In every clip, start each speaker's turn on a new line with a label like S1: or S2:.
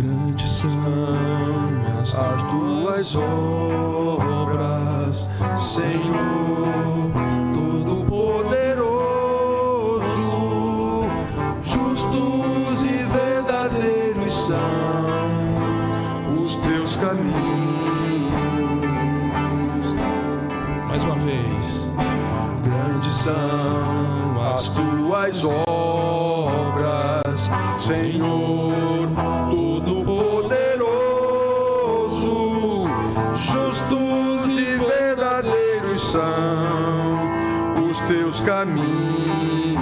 S1: Grandes são as tuas obras, Senhor Todo-Poderoso. Justos e verdadeiros são os teus caminhos. Mais uma vez. Grandes são as tuas obras, Senhor Todo-Poderoso. Justos e verdadeiros são os teus caminhos.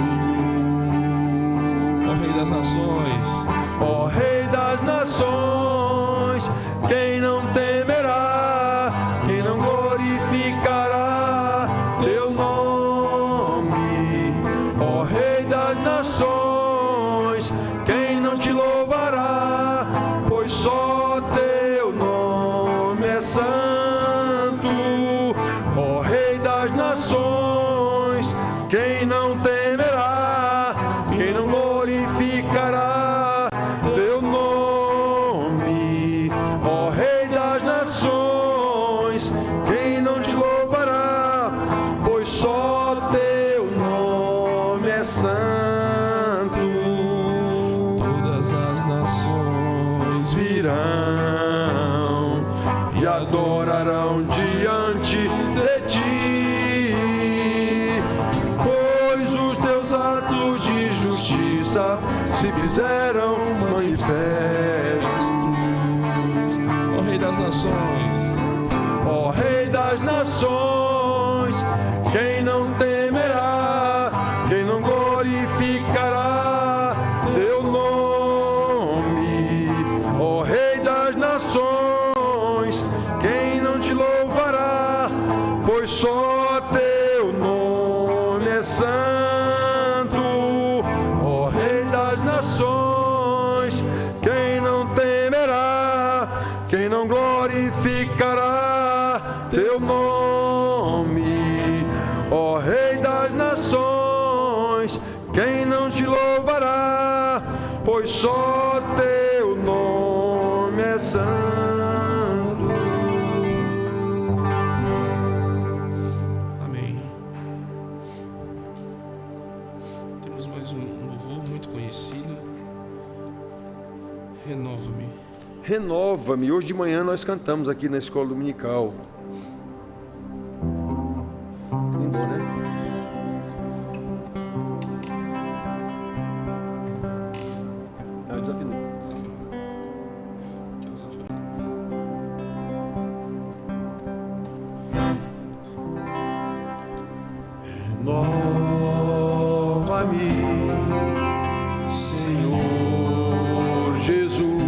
S1: Ó Rei das Nações, ó Rei das Nações, quem não temerá, quem não glorificará teu nome? Ó Rei das Nações, quem não te louvará, pois só teu nome é santo. Ó Rei das Nações, quem não temerá, quem não glorificará teu nome? Ó Rei das Nações, quem não te louvará, pois só teu nome é santo. Todas as nações virão e adorarão diante de ti, pois os teus atos de justiça se fizeram manifestos. Ó Rei das Nações, ó Rei das Nações, quem não temerá, quem não glorificará teu nome? Ó Rei das Nações, quem não te louvará, pois só teu nome é santo. Ó Rei das Nações, quem não temerá, quem não glorificará teu nome? Ó Rei das Nações, quem não te louvará, pois só teu nome é santo. Amém. Temos mais um louvor muito conhecido. Renova-me. Renova-me. Hoje de manhã nós cantamos aqui na escola dominical. Lindo, né? Desafinou. Renova-me, Senhor Jesus.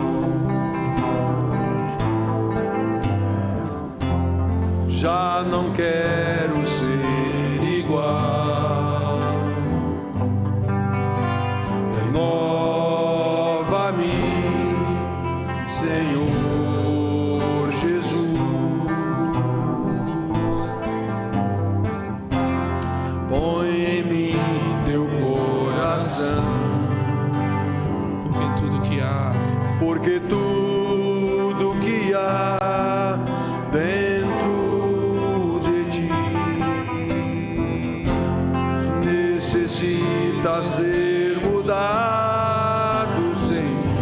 S1: Já não quero ser igual. Renova-me, Senhor Jesus. Põe em mim teu coração, porque tudo que há dentro de ti necessita ser mudado, Senhor.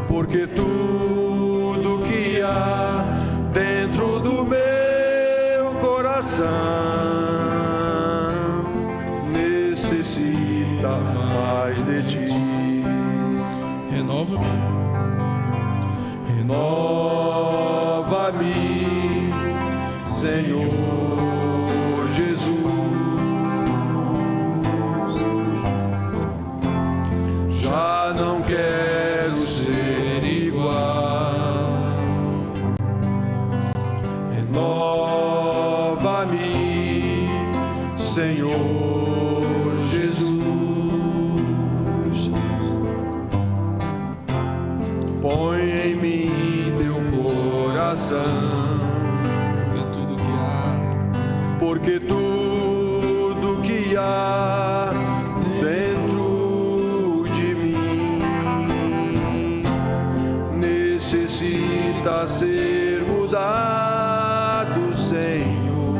S1: Porque tudo que há dentro do meu coração necessita mais de ti. Renova-me, renova-me, Senhor Jesus. Já não quero ser igual. Renova-me, Senhor Jesus. Põe em mim teu coração, porque tudo que há dentro de mim necessita ser mudado, Senhor,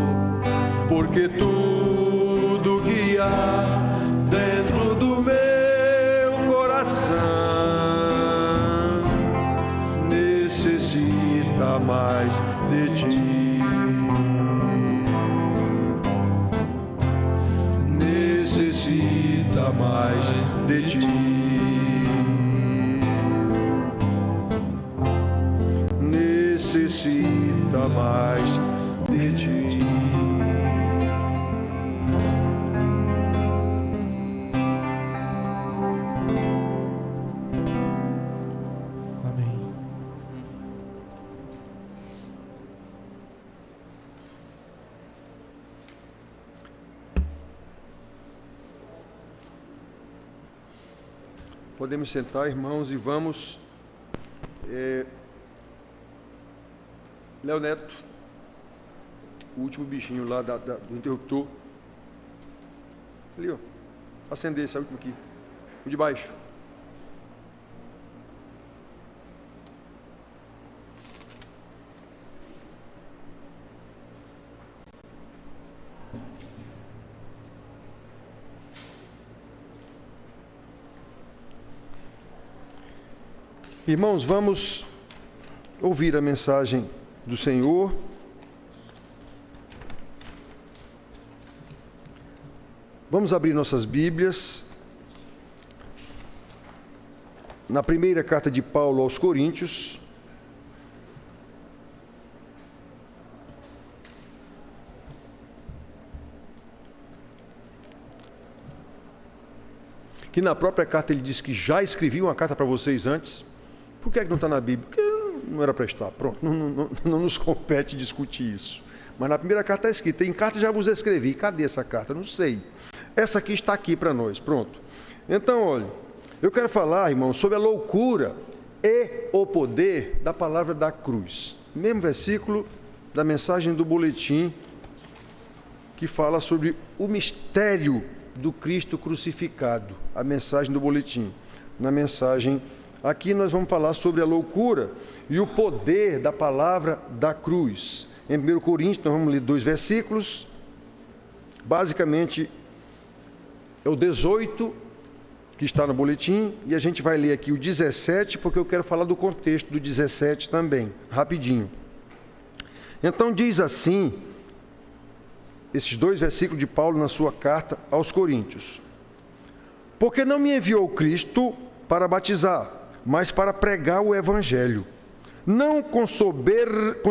S1: porque tudo que há dentro do meu coração necessita mais de ti. Necessita mais de ti. Necessita mais de ti.
S2: Amém.
S1: Podemos sentar, irmãos, e vamos... Léo Neto, o último bichinho lá do interruptor. Ali, ó. Acender esse último aqui. O de baixo. Irmãos, vamos ouvir a mensagem do Senhor. Vamos abrir nossas Bíblias na primeira carta de Paulo aos Coríntios. Que na própria carta ele diz que já escrevi uma carta para vocês antes. Por que é que não está na Bíblia? Porque não era para estar. Pronto, não nos compete discutir isso. Mas na primeira carta está escrito, em carta já vos escrevi. Cadê essa carta? Não sei. Essa aqui está aqui para nós. Pronto. Então, olha, eu quero falar, irmão, sobre a loucura e o poder da palavra da cruz. Mesmo versículo da mensagem do boletim, que fala sobre o mistério do Cristo crucificado. A mensagem do boletim. Na mensagem aqui nós vamos falar sobre a loucura e o poder da palavra da cruz. Em 1 Coríntios, nós vamos ler 2 versículos. Basicamente, é o 18 que está no boletim, e a gente vai ler aqui o 17, porque eu quero falar do contexto do 17 também, rapidinho. Então diz assim, esses 2 versículos de Paulo na sua carta aos Coríntios: porque não me enviou Cristo para batizar, mas para pregar o Evangelho, não com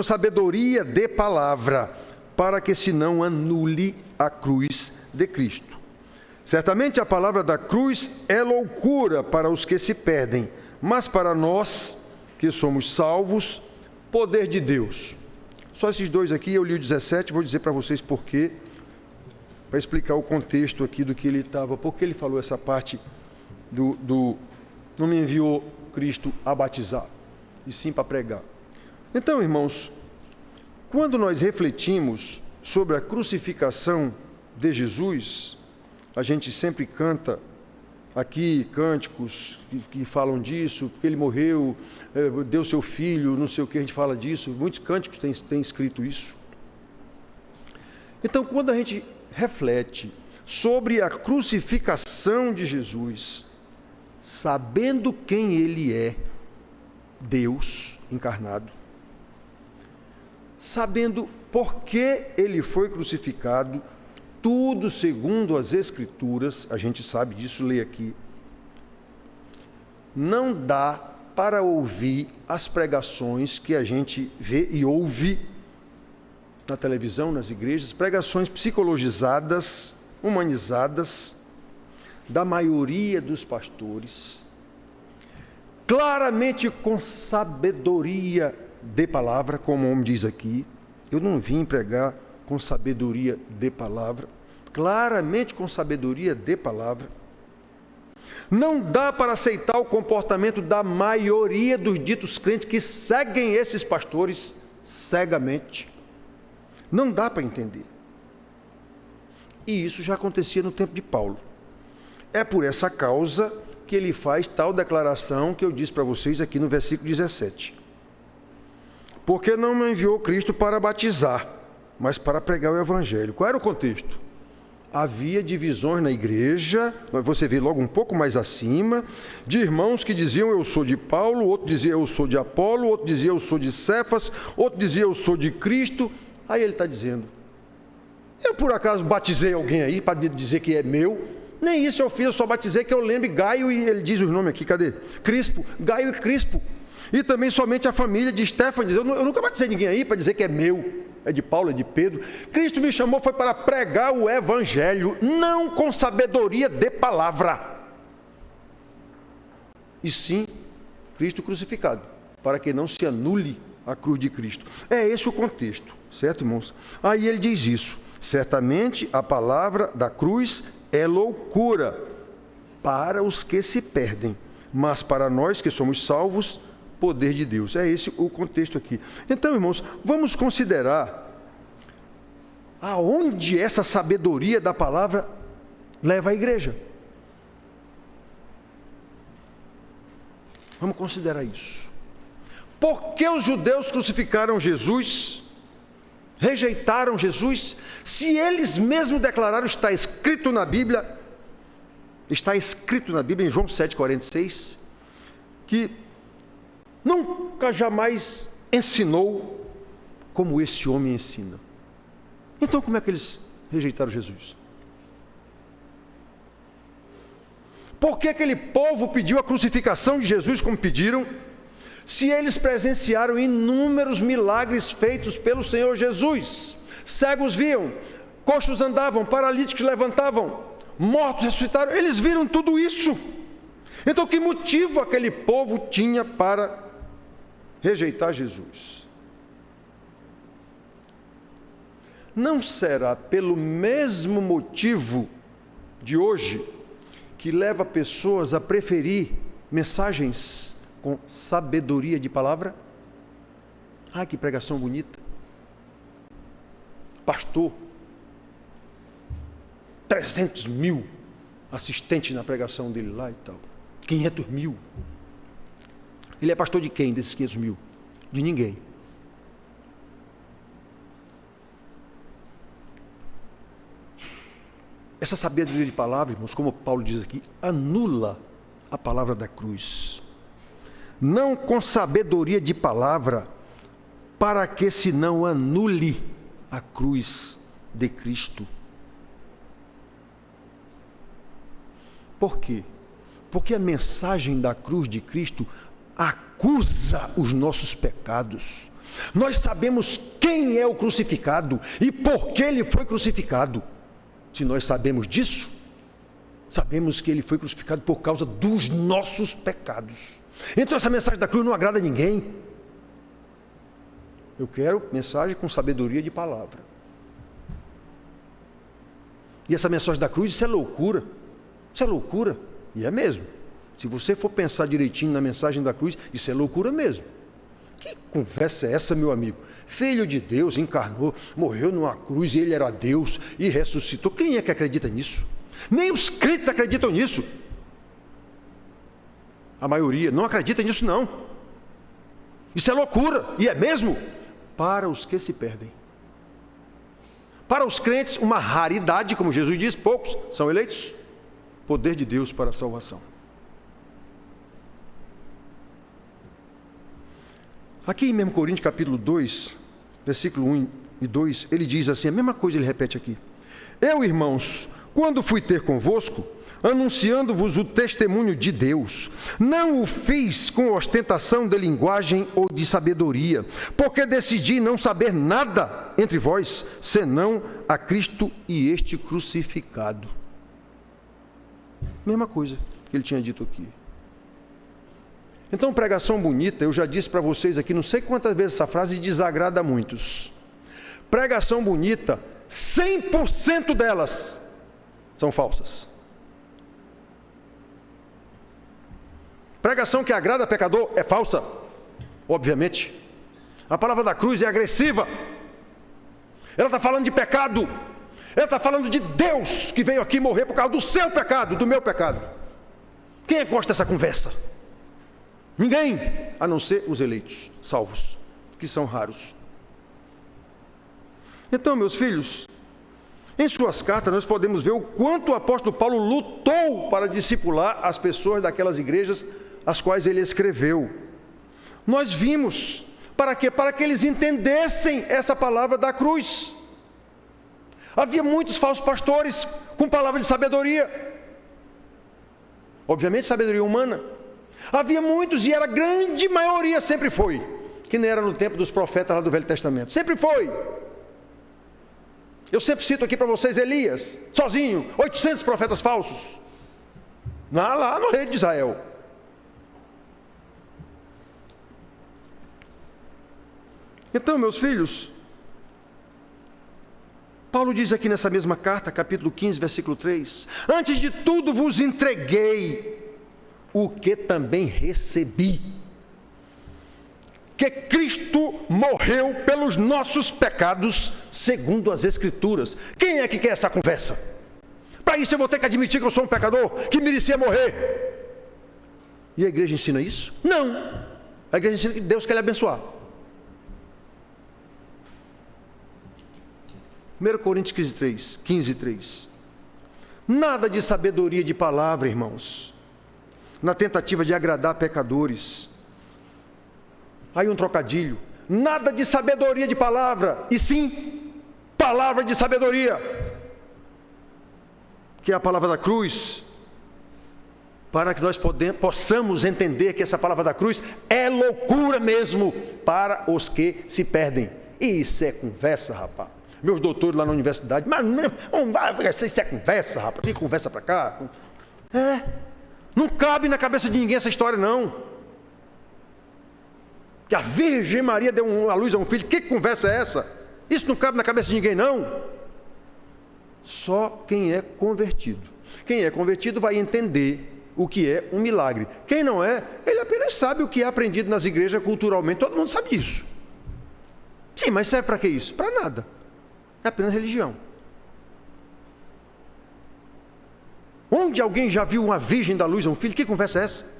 S1: sabedoria de palavra, para que se não anule a cruz de Cristo. Certamente a palavra da cruz é loucura para os que se perdem, mas para nós que somos salvos, poder de Deus. Só esses 2 aqui, eu li o 17, vou dizer para vocês por quê, para explicar o contexto aqui do que ele estava, porque ele falou essa parte não me enviou Cristo a batizar, e sim para pregar. Então, irmãos, quando nós refletimos sobre a crucificação de Jesus, a gente sempre canta aqui cânticos que falam disso, porque ele morreu, deu seu filho, não sei o que, a gente fala disso, muitos cânticos têm escrito isso. Então, quando a gente reflete sobre a crucificação de Jesus, sabendo quem ele é, Deus encarnado, sabendo por que ele foi crucificado, tudo segundo as Escrituras, a gente sabe disso, lê aqui. Não dá para ouvir as pregações que a gente vê e ouve na televisão, nas igrejas, pregações psicologizadas, humanizadas, da maioria dos pastores, claramente com sabedoria de palavra, como o homem diz aqui. Eu não vim pregar com sabedoria de palavra, claramente com sabedoria de palavra. Não dá para aceitar o comportamento da maioria dos ditos crentes que seguem esses pastores cegamente. Não dá para entender. E isso já acontecia no tempo de Paulo. É por essa causa que ele faz tal declaração que eu disse para vocês aqui no versículo 17. Porque não me enviou Cristo para batizar, mas para pregar o Evangelho. Qual era o contexto? Havia divisões na igreja, você vê logo um pouco mais acima, de irmãos que diziam eu sou de Paulo, outro dizia eu sou de Apolo, outro dizia eu sou de Cefas, outro dizia eu sou de Cristo. Aí ele está dizendo, eu por acaso batizei alguém aí para dizer que é meu? Nem isso eu fiz, eu só batizei que eu lembre Gaio, e ele diz os nomes aqui, cadê? Crispo, Gaio e Crispo. E também somente a família de Estéfanes. Eu nunca batizei ninguém aí para dizer que é meu. É de Paulo, é de Pedro. Cristo me chamou foi para pregar o Evangelho, não com sabedoria de palavra, e sim Cristo crucificado, para que não se anule a cruz de Cristo. É esse o contexto, certo, irmãos? Aí ele diz isso, certamente a palavra da cruz é loucura para os que se perdem, mas para nós que somos salvos, poder de Deus. É esse o contexto aqui. Então, irmãos, vamos considerar aonde essa sabedoria da palavra leva a igreja. Vamos considerar isso. Por que os judeus crucificaram Jesus, rejeitaram Jesus, se eles mesmos declararam, está escrito na Bíblia em João 7,46, que nunca jamais ensinou como esse homem ensina. Então como é que eles rejeitaram Jesus? Por que aquele povo pediu a crucificação de Jesus como pediram, se eles presenciaram inúmeros milagres feitos pelo Senhor Jesus? Cegos viam, coxos andavam, paralíticos levantavam, mortos ressuscitaram, eles viram tudo isso. Então que motivo aquele povo tinha para rejeitar Jesus? Não será pelo mesmo motivo de hoje que leva pessoas a preferir mensagens com sabedoria de palavra? Ah, que pregação bonita! Pastor, 300 mil assistentes na pregação dele lá e tal, 500 mil. Ele é pastor de quem, desses 500 mil? De ninguém. Essa sabedoria de palavra, irmãos, como Paulo diz aqui, anula a palavra da cruz. Não com sabedoria de palavra, para que se não anule a cruz de Cristo. Por quê? Porque a mensagem da cruz de Cristo acusa os nossos pecados. Nós sabemos quem é o crucificado e por que ele foi crucificado. Se nós sabemos disso, sabemos que ele foi crucificado por causa dos nossos pecados. Então essa mensagem da cruz não agrada a ninguém. Eu quero mensagem com sabedoria de palavra. E essa mensagem da cruz, isso é loucura. Isso é loucura. E é mesmo. Se você for pensar direitinho na mensagem da cruz, isso é loucura mesmo. Que conversa é essa, meu amigo? Filho de Deus, encarnou, morreu numa cruz e ele era Deus e ressuscitou. Quem é que acredita nisso? Nem os crentes acreditam nisso. A maioria não acredita nisso, não. Isso é loucura, e é mesmo para os que se perdem. Para os crentes, uma raridade, como Jesus diz, poucos são eleitos. Poder de Deus para a salvação. Aqui em 1 Coríntios capítulo 2, versículo 1 e 2, ele diz assim, a mesma coisa ele repete aqui. Eu, irmãos, quando fui ter convosco, anunciando-vos o testemunho de Deus, não o fiz com ostentação de linguagem ou de sabedoria, porque decidi não saber nada entre vós, senão a Cristo e este crucificado. Mesma coisa que ele tinha dito aqui. Então, pregação bonita, eu já disse para vocês aqui, não sei quantas vezes essa frase desagrada a muitos. Pregação bonita, 100% delas são falsas. Pregação que agrada a pecador é falsa, obviamente. A palavra da cruz é agressiva. Ela está falando de pecado. Ela está falando de Deus que veio aqui morrer por causa do seu pecado, do meu pecado. Quem gosta dessa conversa? Ninguém, a não ser os eleitos, salvos. que são raros. Então, meus filhos, em suas cartas nós podemos ver o quanto o apóstolo Paulo lutou para discipular as pessoas daquelas igrejas às quais ele escreveu. Nós vimos, para quê? Para que eles entendessem essa palavra da cruz. Havia muitos falsos pastores com palavra de sabedoria, obviamente sabedoria humana. Havia muitos, e era a grande maioria, sempre foi, que nem era no tempo dos profetas lá do Velho Testamento, sempre foi. Eu sempre cito aqui para vocês Elias, sozinho, 800 profetas falsos, lá no rei de Israel. Então, meus filhos, Paulo diz aqui nessa mesma carta, capítulo 15, versículo 3, antes de tudo vos entreguei o que também recebi, que Cristo morreu pelos nossos pecados, segundo as Escrituras. Quem é que quer essa conversa? Para isso eu vou ter que admitir que eu sou um pecador, que merecia morrer. E a igreja ensina isso? Não. A igreja ensina que Deus quer lhe abençoar. 1 Coríntios 15, 3. Nada de sabedoria de palavra, irmãos, na tentativa de agradar pecadores. Aí um trocadilho. Nada de sabedoria de palavra, e sim, palavra de sabedoria, que é a palavra da cruz, para que nós possamos entender que essa palavra da cruz é loucura mesmo para os que se perdem. E isso é conversa, rapaz. Meus doutores lá na universidade, mas não vai, isso é conversa, rapaz, que conversa para cá. Não cabe na cabeça de ninguém essa história, não. Que a Virgem Maria deu a luz a um filho, que conversa é essa? Isso não cabe na cabeça de ninguém, não. Só quem é convertido. Quem é convertido vai entender o que é um milagre. Quem não é, ele apenas sabe o que é aprendido nas igrejas culturalmente, todo mundo sabe isso. Sim, mas serve para que isso? Para nada. É apenas religião. Onde alguém já viu uma virgem dar luz a um filho? Que conversa é essa?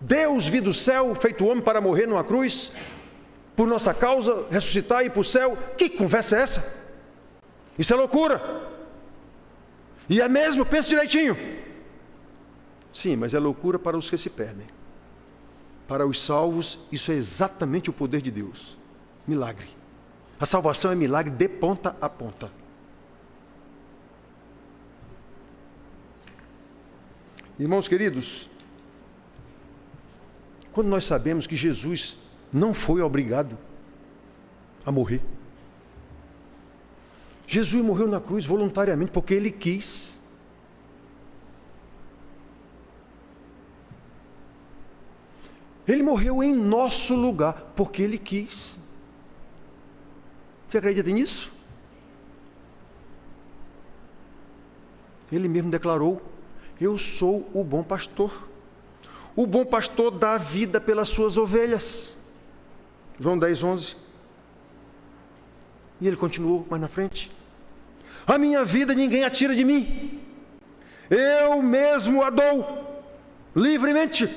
S1: Deus vir do céu, feito homem para morrer numa cruz, por nossa causa, ressuscitar e ir para o céu. Que conversa é essa? Isso é loucura. E é mesmo, pensa direitinho. Sim, mas é loucura para os que se perdem. Para os salvos, isso é exatamente o poder de Deus. Milagre. A salvação é milagre de ponta a ponta. Irmãos queridos, quando nós sabemos que Jesus não foi obrigado a morrer. Jesus morreu na cruz voluntariamente porque Ele quis. Ele morreu em nosso lugar porque Ele quis. Você acredita nisso? Ele mesmo declarou: eu sou o bom pastor. O bom pastor dá a vida pelas suas ovelhas. João 10, 11. E ele continuou mais na frente: a minha vida ninguém a tira de mim. Eu mesmo a dou livremente.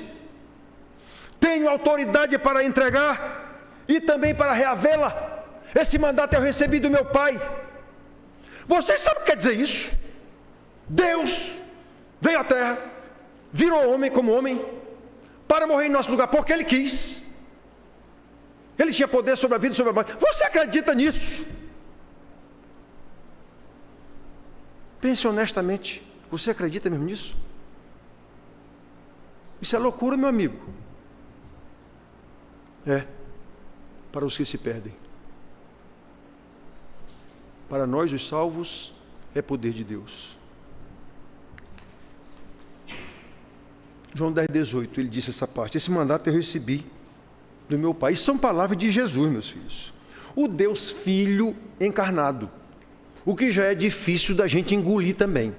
S1: Tenho autoridade para entregar e também para reavê-la. Esse mandato eu recebi do meu Pai. Vocês sabem o que quer dizer isso? Deus veio à terra, virou homem como homem, para morrer em nosso lugar, porque Ele quis. Ele tinha poder sobre a vida e sobre a morte. Você acredita nisso? Pense honestamente. Você acredita mesmo nisso? Isso é loucura, meu amigo. É, para os que se perdem. Para nós, os salvos, é poder de Deus. João 10, 18, ele disse essa parte: esse mandato eu recebi do meu Pai. Isso são palavras de Jesus, meus filhos. O Deus Filho encarnado. O que já é difícil da gente engolir também.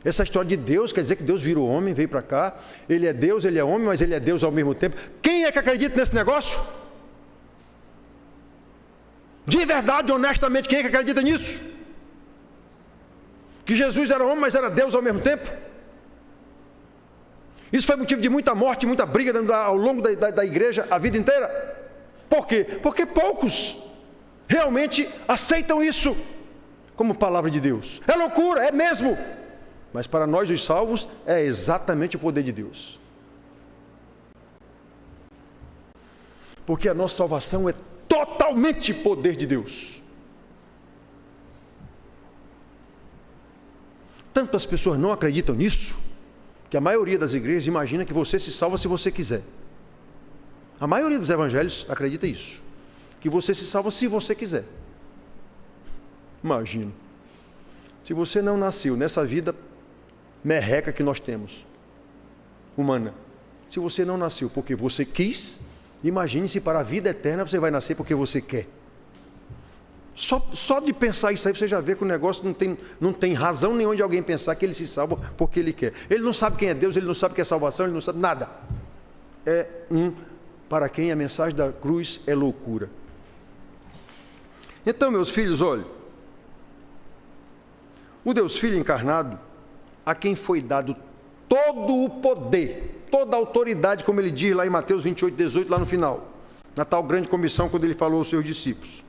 S1: Essa história de Deus quer dizer que Deus virou homem, veio para cá. Ele é Deus, Ele é homem, mas Ele é Deus ao mesmo tempo. Quem é que acredita nesse negócio? De verdade, honestamente, quem é que acredita nisso? Que Jesus era homem, mas era Deus ao mesmo tempo? Isso foi motivo de muita morte, muita briga ao longo da igreja a vida inteira. Por quê? Porque poucos realmente aceitam isso como palavra de Deus. É loucura, é mesmo. Mas para nós os salvos é exatamente o poder de Deus. Porque a nossa salvação é totalmente poder de Deus. Tantas pessoas não acreditam nisso, que a maioria das igrejas imagina que você se salva se você quiser. A maioria dos evangelhos acredita isso, que você se salva se você quiser. Imagina, se você não nasceu nessa vida merreca que nós temos, humana, se você não nasceu porque você quis, imagine se para a vida eterna você vai nascer porque você quer. Só de pensar isso aí você já vê que o negócio não tem razão nenhuma de alguém pensar que ele se salva porque ele quer. Ele não sabe quem é Deus, ele não sabe o que é salvação, ele não sabe nada. Para quem a mensagem da cruz é loucura. Então, meus filhos, olhem, o Deus Filho encarnado, a quem foi dado todo o poder, toda a autoridade, como ele diz lá em Mateus 28, 18, lá no final, na tal grande comissão, quando ele falou aos seus discípulos.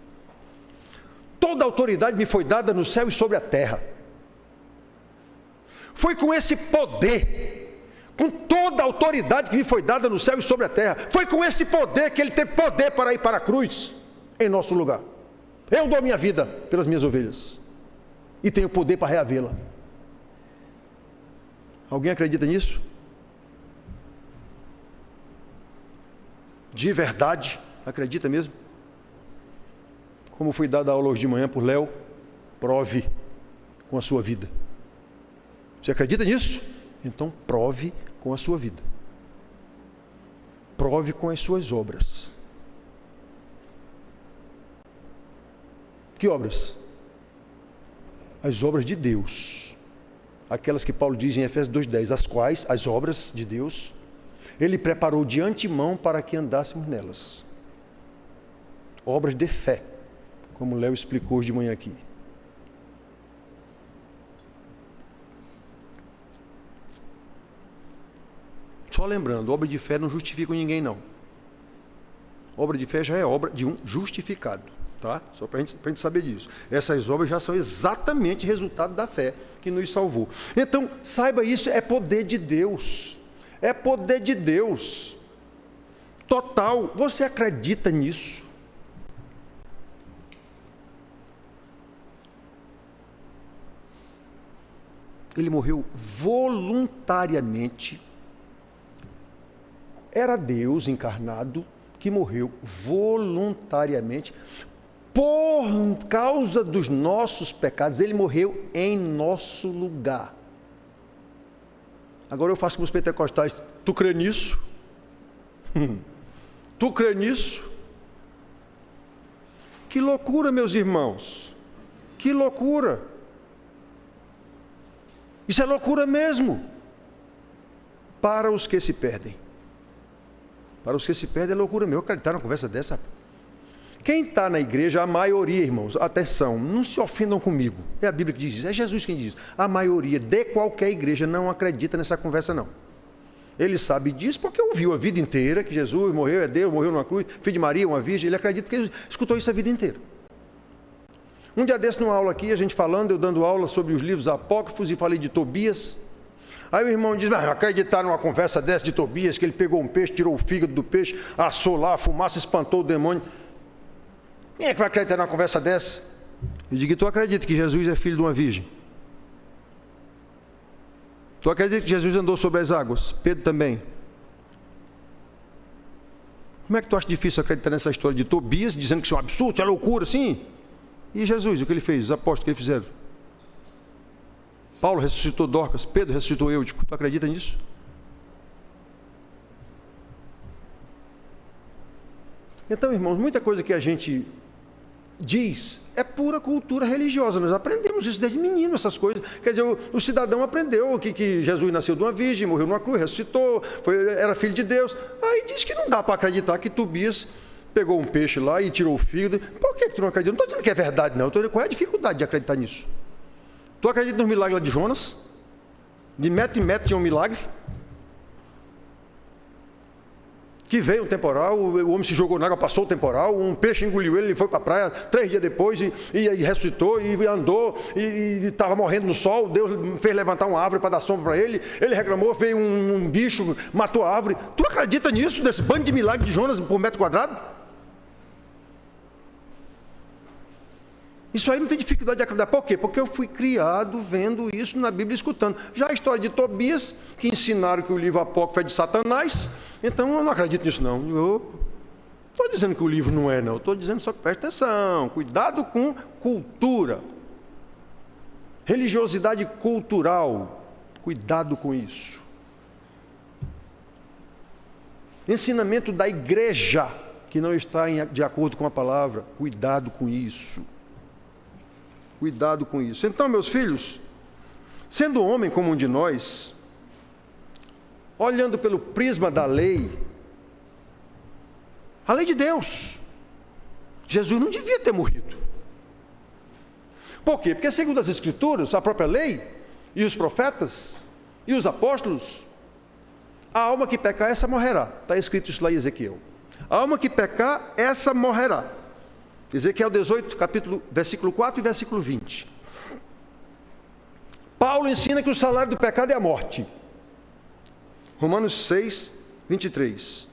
S1: Toda a autoridade me foi dada no céu e sobre a terra. Foi com esse poder, com toda a autoridade que me foi dada no céu e sobre a terra, foi com esse poder que ele teve poder para ir para a cruz, em nosso lugar. Eu dou minha vida pelas minhas ovelhas, e tenho poder para reavê-la. Alguém acredita nisso? De verdade, acredita mesmo? Como foi dada a aula hoje de manhã por Léo, prove com a sua vida. Você acredita nisso? Então prove com a sua vida. Prove com as suas obras. Que obras? As obras de Deus. Aquelas que Paulo diz em Efésios 2,10, as quais, as obras de Deus, Ele preparou de antemão para que andássemos nelas. Obras de fé, como o Léo explicou hoje de manhã aqui. Só lembrando, obra de fé não justifica ninguém, não. Obra de fé já é obra de um justificado, tá? Só para a gente saber disso. Essas obras já são exatamente resultado da fé que nos salvou. Então, saiba isso, é poder de Deus. É poder de Deus. Total. Você acredita nisso? Ele morreu voluntariamente. Era Deus encarnado que morreu voluntariamente por causa dos nossos pecados. Ele morreu em nosso lugar. Agora eu faço com os pentecostais. Tu crê nisso? Tu crê nisso? Que loucura, meus irmãos. Que loucura. Isso é loucura mesmo. Para os que se perdem. Para os que se perdem é loucura mesmo. Eu acreditar numa conversa dessa. Quem está na igreja, a maioria, irmãos, atenção, não se ofendam comigo. É a Bíblia que diz isso, é Jesus quem diz isso. A maioria de qualquer igreja não acredita nessa conversa, não. Ele sabe disso porque ouviu a vida inteira que Jesus morreu, é Deus, morreu numa cruz, filho de Maria, uma virgem. Ele acredita porque ele escutou isso a vida inteira. Um dia desse, numa aula aqui, a gente falando, eu dando aula sobre os livros apócrifos e falei de Tobias. Aí o irmão diz, mas acreditar numa conversa dessa de Tobias, que ele pegou um peixe, tirou o fígado do peixe, assou lá, a fumaça espantou o demônio. Quem é que vai acreditar numa conversa dessa? Eu digo, tu acredita que Jesus é filho de uma virgem? Tu acredita que Jesus andou sobre as águas? Pedro também. Como é que tu acha difícil acreditar nessa história de Tobias, dizendo que isso é um absurdo, isso é loucura, sim? E Jesus, o que ele fez? Os apóstolos, o que eles fizeram? Paulo ressuscitou Dorcas, Pedro ressuscitou Eutico. Tu acredita nisso? Então, irmãos, muita coisa que a gente diz é pura cultura religiosa. Nós aprendemos isso desde menino, essas coisas. Quer dizer, o cidadão aprendeu que Jesus nasceu de uma virgem, morreu numa cruz, ressuscitou, era filho de Deus. Aí diz que não dá para acreditar que Tobias pegou um peixe lá e tirou o fígado. Por que tu não acredita? Não estou dizendo que é verdade, não. Estou dizendo qual é a dificuldade de acreditar nisso. Tu acredita nos milagres lá de Jonas? De metro em metro tinha um milagre? que veio um temporal, o homem se jogou na água, passou o temporal, um peixe engoliu ele foi para a praia 3 dias depois e ressuscitou e andou e estava morrendo no sol. Deus fez levantar uma árvore para dar sombra para ele. Ele reclamou, veio um bicho, matou a árvore. Tu acredita nisso, desse bando de milagre de Jonas por metro quadrado? Isso aí não tem dificuldade de acreditar. Por quê? Porque eu fui criado vendo isso na Bíblia, escutando. Já a história de Tobias, que ensinaram que o livro apócrifo é de Satanás, então eu não acredito nisso não. Eu estou dizendo que o livro não é não, eu estou dizendo só que presta atenção, cuidado com cultura. Religiosidade cultural, cuidado com isso. Ensinamento da igreja, que não está de acordo com a palavra, cuidado com isso. Cuidado com isso. Então, meus filhos, sendo homem como um de nós, olhando pelo prisma da lei, a lei de Deus, Jesus não devia ter morrido. Por quê? Porque segundo as Escrituras, a própria lei, e os profetas, e os apóstolos, a alma que pecar, essa morrerá. Está escrito isso lá em Ezequiel. A alma que pecar, essa morrerá. Ezequiel 18, versículo 4 e versículo 20. Paulo ensina que o salário do pecado é a morte. Romanos 6, 23.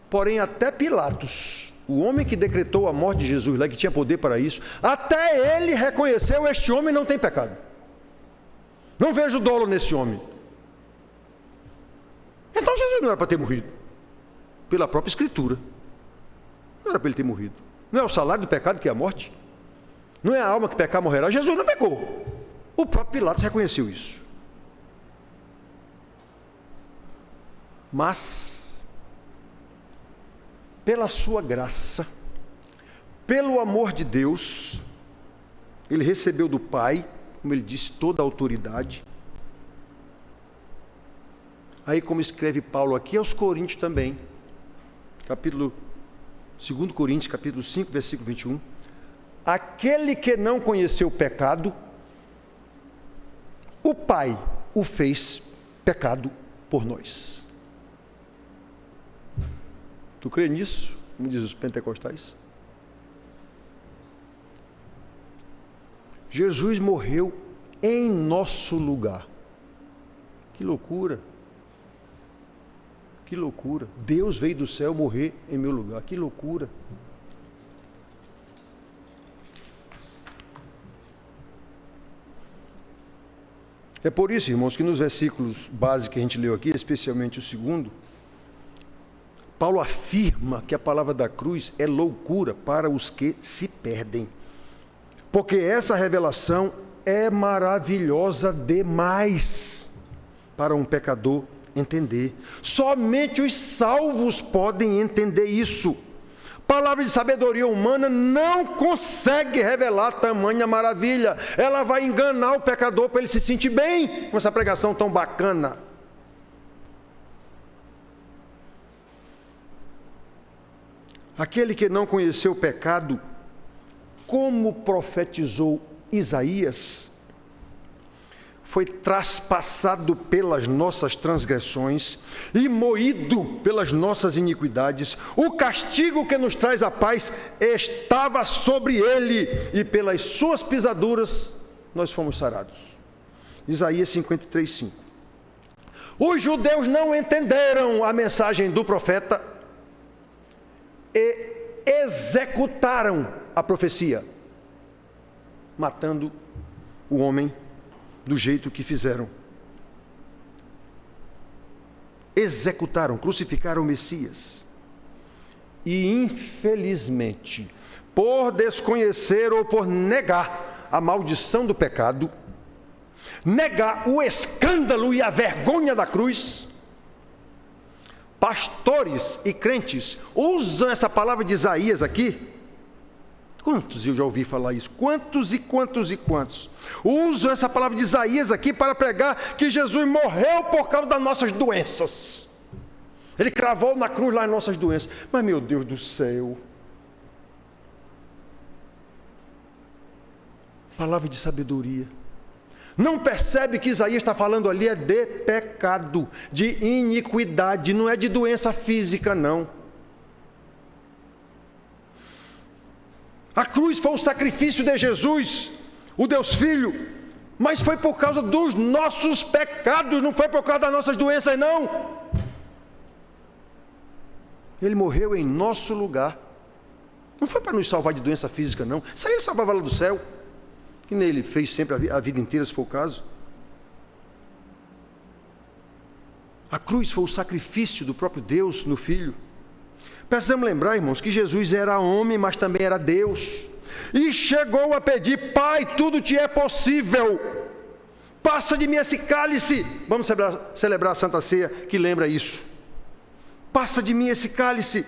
S1: Porém, até Pilatos, o homem que decretou a morte de Jesus lá, que tinha poder para isso, até ele reconheceu: este homem não tem pecado. Não vejo dolo nesse homem. Então Jesus não era para ter morrido. Pela própria Escritura. Não era para ele ter morrido. Não é o salário do pecado que é a morte? Não é a alma que pecar morrerá? Jesus não pecou. O próprio Pilatos reconheceu isso. Mas, pela sua graça, pelo amor de Deus, ele recebeu do Pai, como ele disse, toda a autoridade. Aí, como escreve Paulo aqui aos Coríntios também, capítulo 2 Coríntios, capítulo 5, versículo 21. Aquele que não conheceu o pecado, o Pai o fez pecado por nós. Tu crê nisso? Como diz os pentecostais? Jesus morreu em nosso lugar. Que loucura! Que loucura! Deus veio do céu morrer em meu lugar. Que loucura! É por isso, irmãos, que nos versículos básicos que a gente leu aqui, especialmente o 2, Paulo afirma que a palavra da cruz é loucura para os que se perdem. Porque essa revelação é maravilhosa demais para um pecador entender. Somente os salvos podem entender isso. Palavra de sabedoria humana não consegue revelar tamanha maravilha. Ela vai enganar o pecador para ele se sentir bem com essa pregação tão bacana. Aquele que não conheceu o pecado, como profetizou Isaías, foi traspassado pelas nossas transgressões e moído pelas nossas iniquidades. O castigo que nos traz a paz estava sobre ele, e pelas suas pisaduras nós fomos sarados. Isaías 53, 5. Os judeus não entenderam a mensagem do profeta e executaram a profecia, matando o homem do jeito que fizeram. Executaram, crucificaram o Messias. E infelizmente, por desconhecer ou por negar a maldição do pecado, negar o escândalo e a vergonha da cruz, pastores e crentes usam essa palavra de Isaías aqui. Quantos eu já ouvi falar isso? Quantos e quantos e quantos? Usam essa palavra de Isaías aqui para pregar que Jesus morreu por causa das nossas doenças. Ele cravou na cruz lá as nossas doenças. Mas, meu Deus do céu, palavra de sabedoria. Não percebe que Isaías está falando ali é de pecado, de iniquidade, não é de doença física, não. A cruz foi o sacrifício de Jesus, o Deus Filho, mas foi por causa dos nossos pecados, não foi por causa das nossas doenças, não. Ele morreu em nosso lugar. Não foi para nos salvar de doença física, não. Isso aí ele salvava lá do céu. Que nem ele fez sempre a vida inteira, se for o caso. A cruz foi o sacrifício do próprio Deus no Filho. Precisamos lembrar, irmãos, que Jesus era homem, mas também era Deus. E chegou a pedir: Pai, tudo te é possível. Passa de mim esse cálice. Vamos celebrar a Santa Ceia, que lembra isso. Passa de mim esse cálice.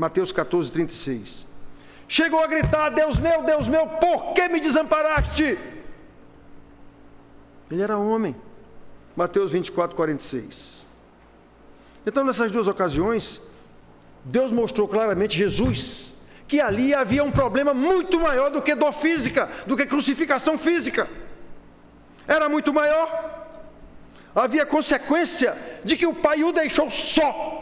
S1: Mateus 14, 36. Chegou a gritar: Deus meu, por que me desamparaste? Ele era homem. Mateus 24, 46. Então, nessas duas ocasiões, Deus mostrou claramente, Jesus, que ali havia um problema muito maior do que dor física, do que crucificação física. Era muito maior. Havia consequência de que o Pai o deixou só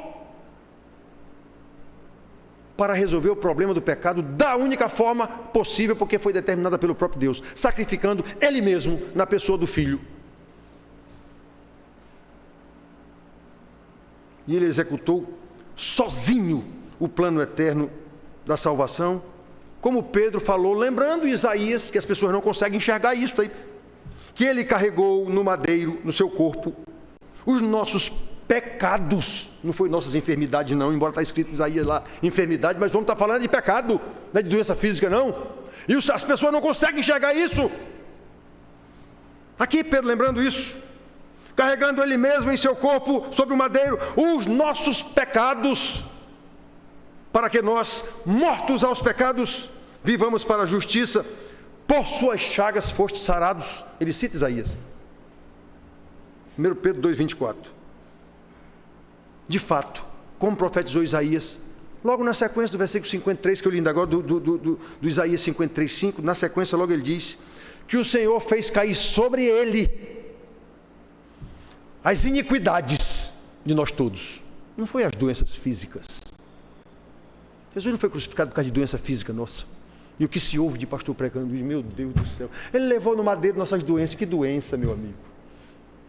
S1: para resolver o problema do pecado da única forma possível, porque foi determinada pelo próprio Deus, sacrificando Ele mesmo na pessoa do Filho. E Ele executou sozinho o plano eterno da salvação, como Pedro falou, lembrando Isaías, que as pessoas não conseguem enxergar isso aí, que Ele carregou no madeiro, no seu corpo, os nossos pecados, não foi nossas enfermidades não, embora está escrito em Isaías lá, enfermidade, mas vamos estar falando de pecado, não é de doença física não, e as pessoas não conseguem enxergar isso. Aqui Pedro lembrando isso, carregando Ele mesmo em seu corpo, sobre o madeiro, os nossos pecados, para que nós, mortos aos pecados, vivamos para a justiça. Por suas chagas fostes sarados. Ele cita Isaías. 1 Pedro 2, 24. De fato, como profetizou Isaías, logo na sequência do versículo 53, que eu li ainda agora, do Isaías 53, 5, na sequência logo ele diz, que o Senhor fez cair sobre Ele as iniquidades de nós todos. Não foi as doenças físicas. Jesus não foi crucificado por causa de doença física nossa. E o que se ouve de pastor pregando, meu Deus do céu, Ele levou no madeiro nossas doenças. Que doença, meu amigo?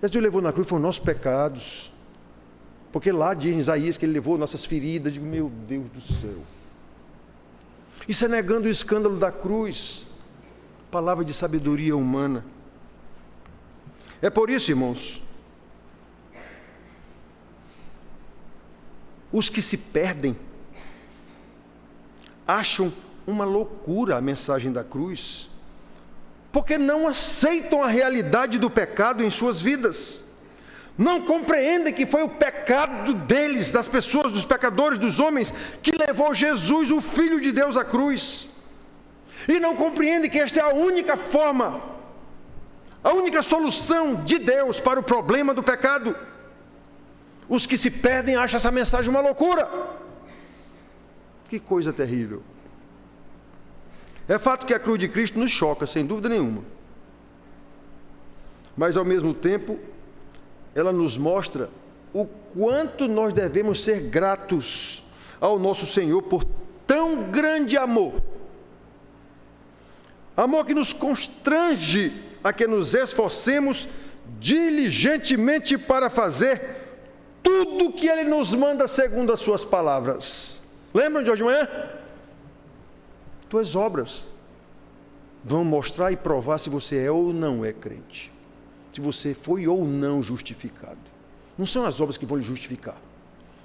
S1: Jesus levou na cruz, foram nossos pecados. Porque lá diz em Isaías que Ele levou nossas feridas. Digo, meu Deus do céu. Isso é negando o escândalo da cruz. Palavra de sabedoria humana. É por isso, irmãos, os que se perdem acham uma loucura a mensagem da cruz, porque não aceitam a realidade do pecado em suas vidas, não compreendem que foi o pecado deles, das pessoas, dos pecadores, dos homens, que levou Jesus, o Filho de Deus, à cruz, e não compreendem que esta é a única forma, a única solução de Deus para o problema do pecado. Os que se perdem acham essa mensagem uma loucura. Que coisa terrível. É fato que a cruz de Cristo nos choca, sem dúvida nenhuma. Mas, ao mesmo tempo, ela nos mostra o quanto nós devemos ser gratos ao nosso Senhor por tão grande amor. Amor que nos constrange a que nos esforcemos diligentemente para fazer tudo o que Ele nos manda segundo as suas palavras. Lembram de hoje de manhã? Tuas obras vão mostrar e provar se você é ou não é crente. Se você foi ou não justificado. Não são as obras que vão lhe justificar.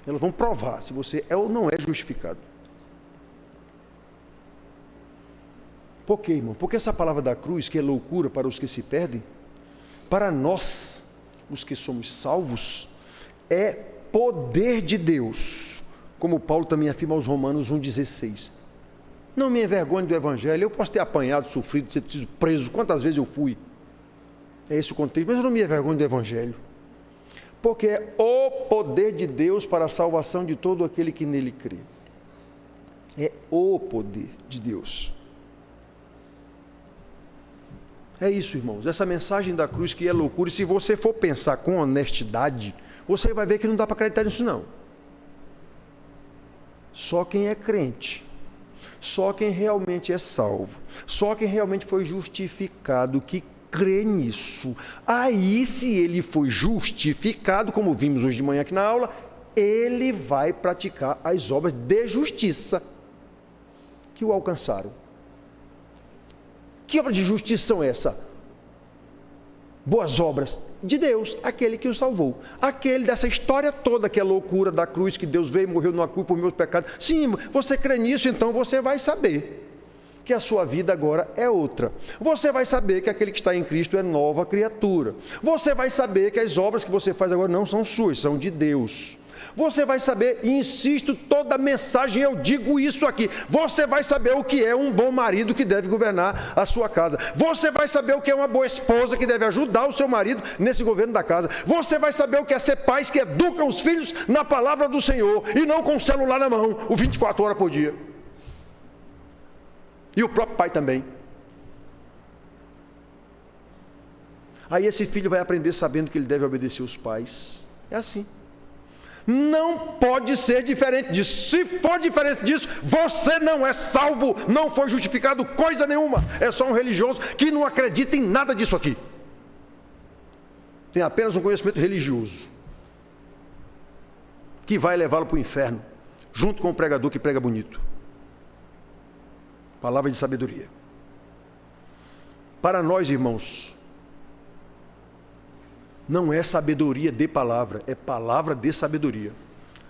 S1: Elas vão provar se você é ou não é justificado. Por quê, irmão? Porque essa palavra da cruz, que é loucura para os que se perdem, para nós, os que somos salvos, é poder de Deus, como Paulo também afirma aos Romanos 1,16. Não me envergonhe do Evangelho, eu posso ter apanhado, sofrido, ter sido preso, quantas vezes eu fui. É esse o contexto, mas eu não me envergonho do Evangelho, porque é o poder de Deus para a salvação de todo aquele que nele crê. É o poder de Deus. É isso, irmãos. Essa mensagem da cruz que é loucura, e se você for pensar com honestidade, você vai ver que não dá para acreditar nisso não. Só quem é crente, só quem realmente é salvo, só quem realmente foi justificado que crê nisso. Aí, se ele foi justificado, como vimos hoje de manhã aqui na aula, ele vai praticar as obras de justiça que o alcançaram. Que obra de justiça são essa? Boas obras de Deus, aquele que o salvou. Aquele dessa história toda que é loucura da cruz, que Deus veio e morreu numa cruz por meus pecados. Sim, você crê nisso, então você vai saber que a sua vida agora é outra. Você vai saber que aquele que está em Cristo é nova criatura. Você vai saber que as obras que você faz agora não são suas, são de Deus. Você vai saber, e insisto, toda mensagem eu digo isso aqui, você vai saber o que é um bom marido que deve governar a sua casa. Você vai saber o que é uma boa esposa que deve ajudar o seu marido nesse governo da casa. Você vai saber o que é ser pais que educam os filhos na palavra do Senhor e não com o celular na mão, o 24 horas por dia. E o próprio pai também. Aí esse filho vai aprender sabendo que ele deve obedecer os pais. É assim. Não pode ser diferente disso. Se for diferente disso, você não é salvo, não foi justificado coisa nenhuma. É só um religioso que não acredita em nada disso aqui. Tem apenas um conhecimento religioso que vai levá-lo para o inferno, junto com o pregador que prega bonito. Palavra de sabedoria. Para nós, irmãos, não é sabedoria de palavra, é palavra de sabedoria.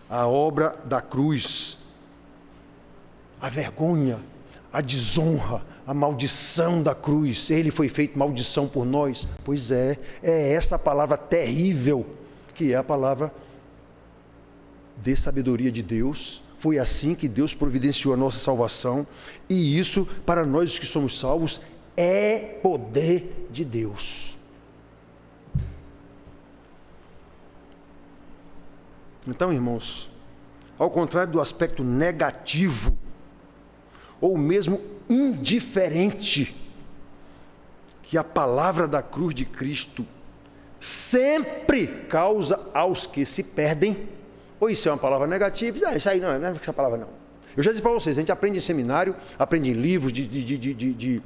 S1: A obra da cruz, a vergonha, a desonra, a maldição da cruz. Ele foi feito maldição por nós. Pois é essa palavra terrível que é a palavra de sabedoria de Deus. Foi assim que Deus providenciou a nossa salvação. E isso, para nós que somos salvos, é poder de Deus. Então, irmãos, ao contrário do aspecto negativo, ou mesmo indiferente, que a palavra da cruz de Cristo sempre causa aos que se perdem, ou isso é uma palavra negativa, isso aí não é essa palavra não. Eu já disse para vocês, a gente aprende em seminário, aprende em livros de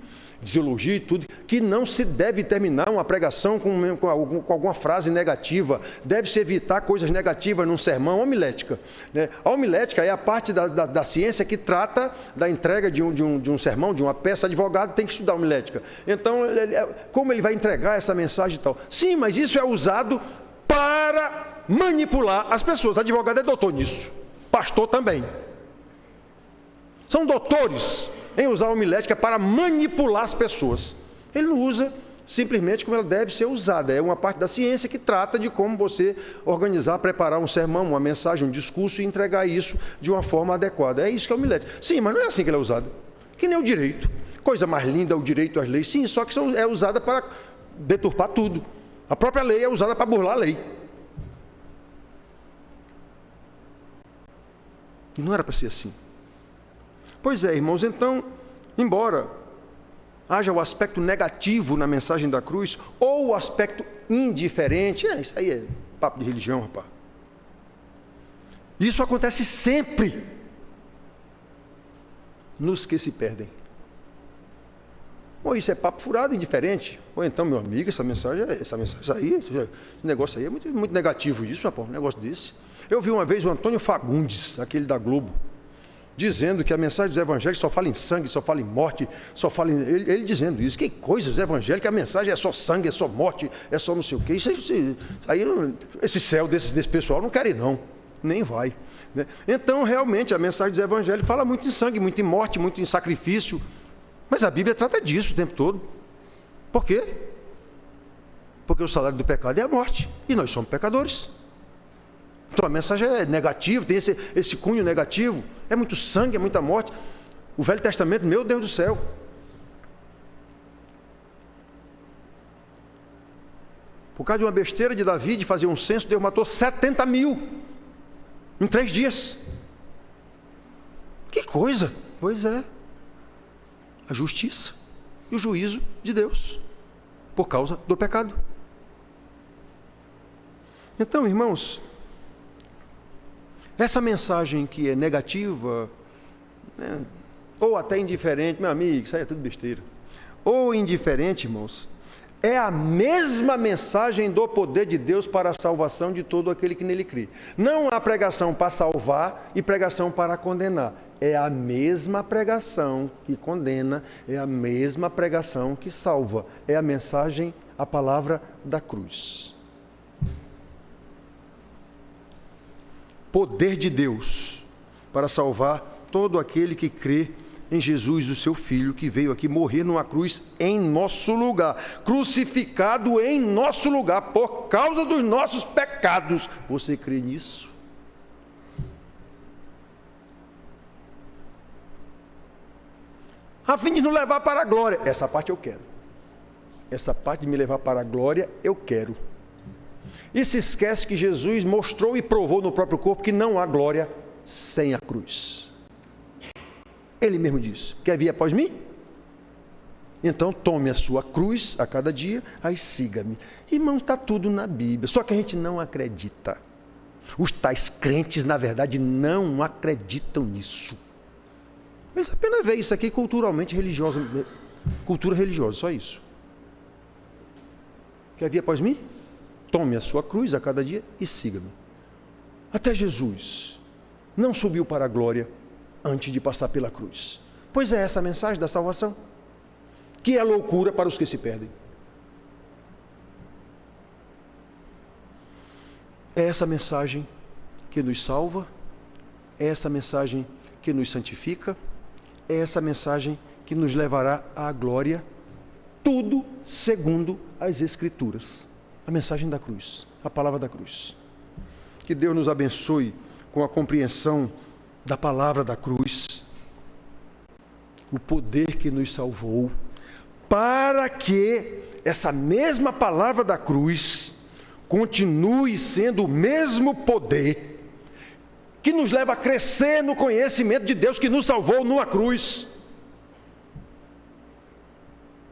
S1: teologia e tudo, que não se deve terminar uma pregação com alguma frase negativa, deve-se evitar coisas negativas num sermão, homilética. Né? A homilética é a parte da ciência que trata da entrega de um sermão, de uma peça. Advogado tem que estudar homilética. Então, como ele vai entregar essa mensagem e tal? Sim, mas isso é usado para manipular as pessoas. Advogado é doutor nisso, pastor também. São doutores em usar a homilética para manipular as pessoas. Ele não usa simplesmente como ela deve ser usada. É uma parte da ciência que trata de como você organizar, preparar um sermão, uma mensagem, um discurso e entregar isso de uma forma adequada. É isso que é a homilética. Sim, mas não é assim que ela é usada. Que nem o direito. Coisa mais linda é o direito às leis. Sim, só que é usada para deturpar tudo. A própria lei é usada para burlar a lei. E não era para ser assim. Pois é, irmãos, então, embora haja o aspecto negativo na mensagem da cruz, ou o aspecto indiferente, isso aí é papo de religião, rapaz. Isso acontece sempre nos que se perdem. Ou isso é papo furado, indiferente, ou então, meu amigo, essa mensagem aí, esse negócio aí é muito, muito negativo isso, rapaz, um negócio desse. Eu vi uma vez o Antônio Fagundes, aquele da Globo, dizendo que a mensagem dos evangélicos só fala em sangue, só fala em morte, só fala em... Ele dizendo isso. Que coisa, os evangélicos, a mensagem é só sangue, é só morte, é só não sei o quê. Esse céu desse pessoal não quer ir não, nem vai. Né? Então, realmente, a mensagem dos evangélicos fala muito em sangue, muito em morte, muito em sacrifício. Mas a Bíblia trata disso o tempo todo. Por quê? Porque o salário do pecado é a morte, e nós somos pecadores. Então a mensagem é negativa, tem esse cunho negativo, é muito sangue, é muita morte. O Velho Testamento, meu Deus do céu. Por causa de uma besteira de Davi, de fazer um censo, Deus matou 70 mil em 3 dias. Que coisa! Pois é, a justiça e o juízo de Deus. Por causa do pecado. Então, irmãos, essa mensagem que é negativa, né, ou até indiferente, meu amigo, isso aí é tudo besteira. Ou indiferente, irmãos, é a mesma mensagem do poder de Deus para a salvação de todo aquele que nele crê. Não há pregação para salvar e pregação para condenar. É a mesma pregação que condena, é a mesma pregação que salva. É a mensagem, a palavra da cruz. Poder de Deus para salvar todo aquele que crê em Jesus, o seu Filho, que veio aqui morrer numa cruz em nosso lugar, crucificado em nosso lugar, por causa dos nossos pecados. Você crê nisso? A fim de nos levar para a glória. Essa parte eu quero. Essa parte de me levar para a glória, eu quero. E se esquece que Jesus mostrou e provou no próprio corpo que não há glória sem a cruz. Ele mesmo disse: quer vir após mim? Então tome a sua cruz a cada dia, aí siga-me. Irmãos, está tudo na Bíblia, só que a gente não acredita. Os tais crentes, na verdade, não acreditam nisso. Eles apenas veem isso aqui culturalmente religiosa, cultura religiosa, só isso. Quer vir após mim? Tome a sua cruz a cada dia e siga-me. Até Jesus não subiu para a glória antes de passar pela cruz. Pois é essa a mensagem da salvação, que é loucura para os que se perdem. É essa mensagem que nos salva, é essa mensagem que nos santifica, é essa mensagem que nos levará à glória, tudo segundo as Escrituras. A mensagem da cruz, a palavra da cruz. Que Deus nos abençoe com a compreensão da palavra da cruz, o poder que nos salvou, para que essa mesma palavra da cruz continue sendo o mesmo poder que nos leva a crescer no conhecimento de Deus que nos salvou numa cruz.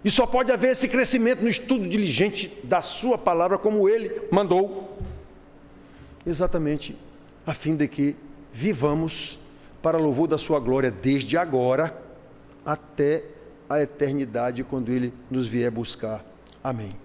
S1: E só pode haver esse crescimento no estudo diligente da sua palavra, como Ele mandou, exatamente a fim de que vivamos para louvor da sua glória desde agora até a eternidade, quando Ele nos vier buscar. Amém.